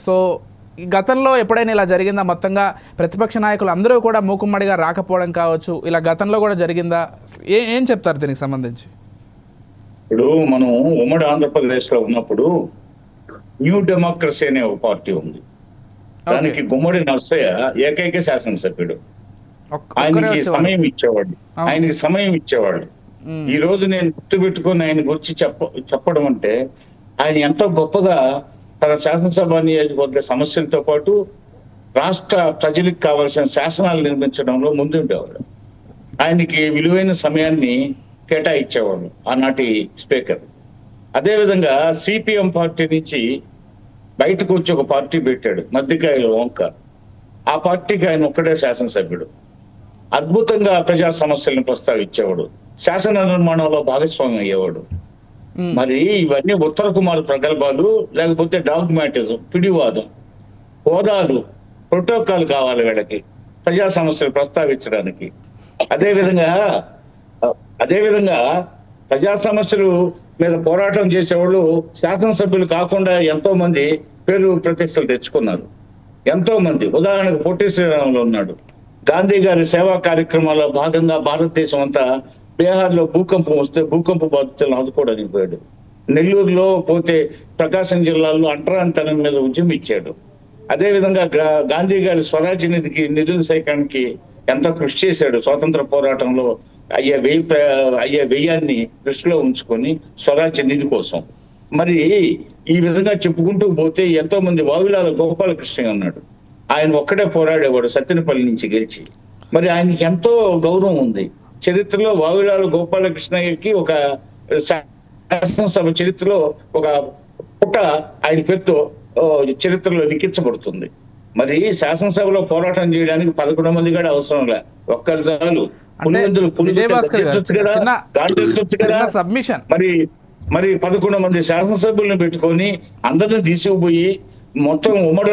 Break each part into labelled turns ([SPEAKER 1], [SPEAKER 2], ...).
[SPEAKER 1] So ఈ గతంలో ఎప్పుడైనా ఇలా జరిగిందా? మొత్తంగా ప్రతిపక్ష నాయకులు అందరూ కూడా మూకుమ్మడిగా రాకపోవడం కావచ్చు, ఇలా గతంలో కూడా జరిగిందా? ఏం చెప్తారు దీనికి సంబంధించి?
[SPEAKER 2] ఇప్పుడు మనం ఉమ్మడి ఆంధ్రప్రదేశ్లో ఉన్నప్పుడు న్యూ డెమోక్రసీ అనే ఒక పార్టీ ఉంది. దానికి గుమ్మడి నర్సయ్య ఏకైక శాసనసభ్యుడు. ఆయనకి సమయం ఇచ్చేవాడు. ఈ రోజు నేను గుర్తుపెట్టుకుని ఆయన గురించి చెప్పడం అంటే, ఆయన ఎంతో గొప్పగా తన శాసనసభ నియోజకవర్గ సమస్యలతో పాటు రాష్ట్ర ప్రజలకు కావాల్సిన శాసనాలు నిర్మించడంలో ముందుండేవాడు. ఆయనకి విలువైన సమయాన్ని కేటాయించేవాడు ఆనాటి స్పీకర్. అదేవిధంగా సిపిఎం పార్టీ నుంచి బయటకు వచ్చి ఒక పార్టీ పెట్టాడు, మద్దికాయల ఓంకార్. ఆ పార్టీకి ఆయన ఒక్కడే శాసనసభ్యుడు. అద్భుతంగా ప్రజా సమస్యలను ప్రస్తావించేవాడు, శాసన నిర్మాణంలో భాగస్వామ్యం అయ్యేవాడు. మరి ఇవన్నీ ఉత్తర కుమార్ ప్రగల్భాలు, లేకపోతే డాగ్మాటిజం, పిడివాదం, హోదాలు, ప్రోటోకాల్ కావాలి వీళ్ళకి ప్రజా సమస్యలు ప్రస్తావించడానికి. అదేవిధంగా ప్రజా సమస్యలు మీద పోరాటం చేసేవాళ్ళు శాసనసభ్యులు కాకుండా ఎంతో మంది పేరు ప్రతిష్టలు తెచ్చుకున్నారు. ఎంతో మంది, ఉదాహరణకు పొట్టి శ్రీరాములు ఉన్నాడు. గాంధీ గారి సేవా కార్యక్రమాల్లో భాగంగా భారతదేశం అంతా బీహార్లో భూకంపం వస్తే భూకంప బాధితులను ఆదుకోవడానికి పోయాడు. నెల్లూరులో పోతే ప్రకాశం జిల్లాలో అంటరానితనం మీద ఉద్యమించాడు. అదేవిధంగా గాంధీ గారి స్వరాజ్య నిధికి నిధుల సేకరణకి ఎంతో కృషి చేశాడు. స్వాతంత్ర పోరాటంలో అయ్యే వ్యయాన్ని దృష్టిలో ఉంచుకొని స్వరాజ్య నిధి కోసం. మరి ఈ విధంగా చెప్పుకుంటూ పోతే ఎంతో మంది, వావిలాల గోపాలకృష్ణ ఉన్నాడు. ఆయన ఒక్కడే పోరాడేవాడు సత్తెనపల్లి నుంచి గెలిచి. మరి ఆయనకి ఎంతో గౌరవం ఉంది. చరిత్రలో వావిలాల గోపాలకృష్ణకి ఒక శాసనసభ చరిత్రలో ఒక పుట ఆయన పేరుతో చరిత్రలో లిఖించబడుతుంది. మరి శాసనసభలో పోరాటం చేయడానికి 11 మంది కూడా అవసరం లే, ఒక్కరు చాలు. మరి 11 మంది శాసనసభ్యులను పెట్టుకొని అందరిని తీసుకుపోయి మొత్తం ఉమ్మడి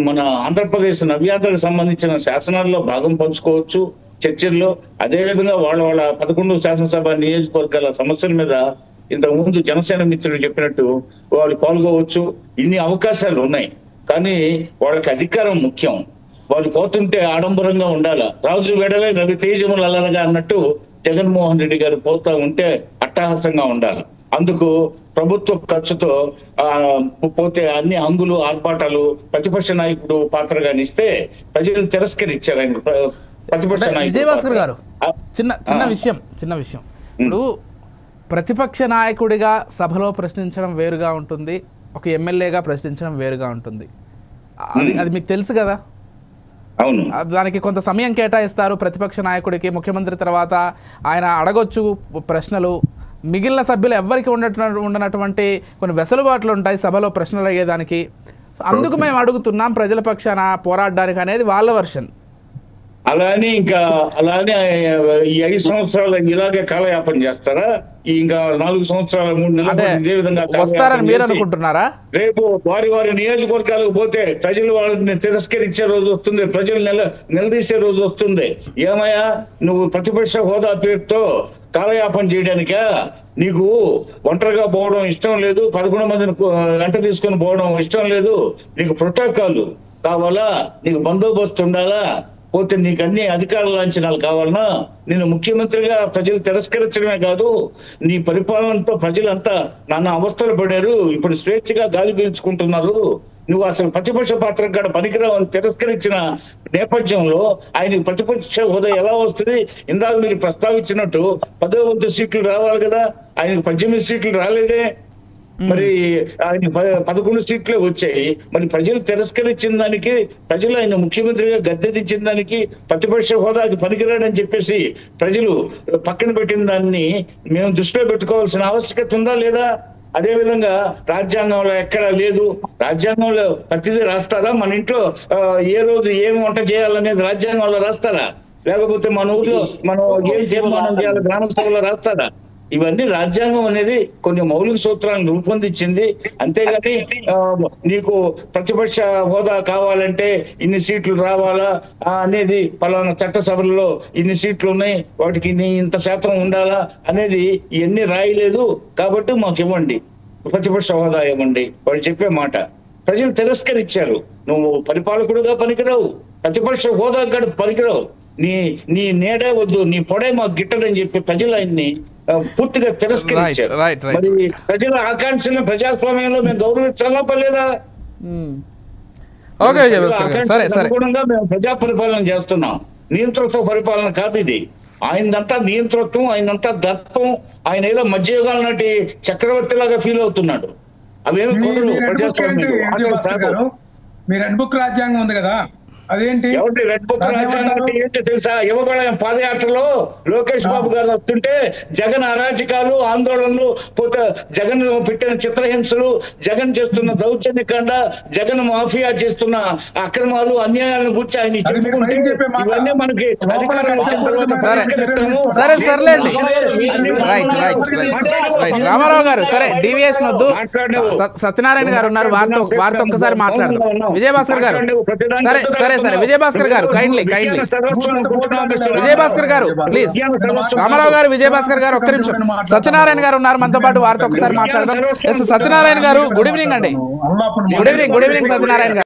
[SPEAKER 2] మన ఆంధ్రప్రదేశ్ నవ్యాంధ్రకు సంబంధించిన శాసనాల్లో భాగం పంచుకోవచ్చు చర్చల్లో. అదేవిధంగా వాళ్ళ 11 శాసనసభ నియోజకవర్గాల సమస్యల మీద ఇంతకు ముందు జనసేన మిత్రులు చెప్పినట్టు వాళ్ళు పాల్గొవచ్చు. ఇన్ని అవకాశాలు ఉన్నాయి, కానీ వాళ్ళకి అధికారం ముఖ్యం. వాళ్ళు పోతుంటే ఆడంబరంగా ఉండాల, రాజు వెడలే రవి తేజములు అలరగా అన్నట్టు జగన్మోహన్ రెడ్డి గారు పోతా ఉంటే అట్టహాసంగా ఉండాలి. అందుకు ప్రభుత్వ ఖర్చుతో పోతే అన్ని హంగులు ఆర్భాటాలు ప్రతిపక్ష నాయకుడు పాత్రగా ఇస్తే ప్రజలు తిరస్కరించారు ఆయన ప్రతిపక్ష నాయకుడు.
[SPEAKER 1] విజయభాస్కర్ గారు, చిన్న విషయం ఇప్పుడు ప్రతిపక్ష నాయకుడిగా సభలో ప్రశ్నించడం వేరుగా ఉంటుంది, ఒక ఎమ్మెల్యేగా ప్రశ్నించడం వేరుగా ఉంటుంది. అది మీకు తెలుసు కదా.
[SPEAKER 2] అవును,
[SPEAKER 1] దానికి కొంత సమయం కేటాయిస్తారు ప్రతిపక్ష నాయకుడికి. ముఖ్యమంత్రి తర్వాత ఆయన అడగొచ్చు ప్రశ్నలు. మిగిలిన సభ్యులు ఎవరికి ఉండనటువంటి కొన్ని వెసులుబాట్లు ఉంటాయి సభలో ప్రశ్నలు అయ్యేదానికి. సో అందుకు మేము అడుగుతున్నాం ప్రజల పక్షాన పోరాడడానికి అనేది వాళ్ళ వర్షన్.
[SPEAKER 2] అలానే ఈ 5 సంవత్సరాలు ఇలాగే కాలయాపన చేస్తారా? ఇంకా 4 సంవత్సరాల 3 నెలలు ఇదే విధంగా
[SPEAKER 1] వస్తారని మీరు అనుకుంటున్నారా?
[SPEAKER 2] రేపు వారి నియోజకవర్గాలకు పోతే ప్రజలు వాళ్ళని తిరస్కరించే రోజు వస్తుంది, ప్రజలు నిలదీసే రోజు వస్తుంది. ఏమయ్యా, నువ్వు ప్రతిపక్ష హోదా పేరుతో కాలయాపన చేయడానికా? నీకు ఒంటరిగా పోవడం ఇష్టం లేదు, 11 మందిని వెంట తీసుకొని పోవడం ఇష్టం లేదు, నీకు ప్రోటోకాల్ కావాలా, నీకు బందోబస్తు ఉండాలా, పోతే నీకు అన్ని అధికార లాంఛనాలు కావాలన్నా? నేను ముఖ్యమంత్రిగా ప్రజలు తిరస్కరించడమే కాదు, నీ పరిపాలనతో ప్రజలంతా నానా అవస్థలు పడారు, ఇప్పుడు స్వేచ్ఛగా గాలి పీల్చుకుంటున్నారు, నువ్వు అసలు ప్రతిపక్ష పాత్ర కాడ పనికిరావు అని తిరస్కరించిన నేపథ్యంలో ఆయనకి ప్రతిపక్ష హోదా ఎలా వస్తుంది? ఇందాక మీరు ప్రస్తావించినట్టు 10వ వంతు సీట్లు రావాలి కదా, ఆయనకు 18 సీట్లు రాలేదే. మరి ఆయన 11 సీట్లే వచ్చాయి. మరి ప్రజలు తిరస్కరించిన దానికి, ప్రజలు ఆయన ముఖ్యమంత్రిగా గద్దెదించిన దానికి, ప్రతిపక్ష హోదాకి పనికిరాడని చెప్పేసి ప్రజలు పక్కన పెట్టిన దాన్ని మేము దృష్టిలో పెట్టుకోవాల్సిన ఆవశ్యకత ఉందా లేదా? అదే విధంగా రాజ్యాంగంలో ఎక్కడా లేదు. రాజ్యాంగంలో ప్రతిదీ రాస్తారా? మన ఇంట్లో ఏ రోజు ఏం వంట చేయాలనేది రాజ్యాంగంలో రాస్తారా? లేకపోతే మన ఊర్లో మనం ఏం తీర్మానం చేయాలి గ్రామ సభలో రాస్తారా? ఇవన్నీ రాజ్యాంగం అనేది కొన్ని మౌలిక సూత్రాలను రూపొందించింది. అంతేగాని నీకు ప్రతిపక్ష హోదా కావాలంటే ఇన్ని సీట్లు రావాలా అనేది, పలానా చట్టసభల్లో ఇన్ని సీట్లు ఉన్నాయి వాటికి ఇంత శాతం ఉండాలా అనేది ఇవన్నీ రాయలేదు. కాబట్టి మాకు ఇవ్వండి, ప్రతిపక్ష హోదా ఇవ్వండి, వాడు చెప్పే మాట. ప్రజలు తిరస్కరించారు. నువ్వు పరిపాలకుడుగా పనికిరావు, ప్రతిపక్ష హోదా పనికిరావు, నీ నీడే వద్దు, నీ పొడే మాకు గిట్టదని చెప్పి ప్రజలు ఆయన్ని పూర్తిగా తిరస్కరించారు. మరి ప్రజల ఆకాంక్షలను ప్రజాస్వామ్యంలో మేము గౌరవించాలా పర్లేదా? అనుగుణంగా మేము ప్రజా పరిపాలన చేస్తున్నాం, నియంతృత్వ పరిపాలన కాదు ఇది. ఆయనంతా నియంతృత్వం, ఆయనంతా దత్తం, ఆయన ఏదో మధ్యయుగాల నాటి చక్రవర్తి లాగా ఫీల్ అవుతున్నాడు. అవేమి కుదరవు ప్రజాస్వామ్యం.
[SPEAKER 3] మీ రెడ్ బుక్ రాజ్యాంగం ఉంది కదా, అదేంటి?
[SPEAKER 2] ఎవరి రెడ్ బుక్ రాజ్యాంగం అంటే ఏంటో తెలుసా? యువగళం పాదయాత్రలో లోకేష్ బాబు గారు వస్తుంటే జగన్ అరాచకాలు, ఆందోళనలు, పోతే జగన్ పెట్టిన చిత్రహింసలు, జగన్ చేస్తున్న దౌర్జన్యకాండ, జగన్ మాఫియా చేస్తున్న అక్రమాలు, అన్యాయాలను గురించి ఆయన చెప్పుకుంటే ఇవన్నీ మనకి అధికారం వచ్చిన తర్వాత
[SPEAKER 1] రామారావు గారు సరే డివిఎస్ వద్దు. సత్యనారాయణ గారు ఉన్నారు, వారితో ఒక్కసారి మాట్లాడదాం. విజయభాస్కర్ గారు సరే విజయభాస్కర్ గారు కైండ్లీ విజయభాస్కర్ గారు ప్లీజ్. రామారావు గారు, విజయభాస్కర్ గారు ఒక్క నిమిషం. సత్యనారాయణ గారు ఉన్నారు మనతో పాటు, వారితో ఒకసారి మాట్లాడదాం. సత్యనారాయణ గారు గుడ్ ఈవినింగ్ అండి. గుడ్ ఈవినింగ్ సత్యనారాయణ గారు.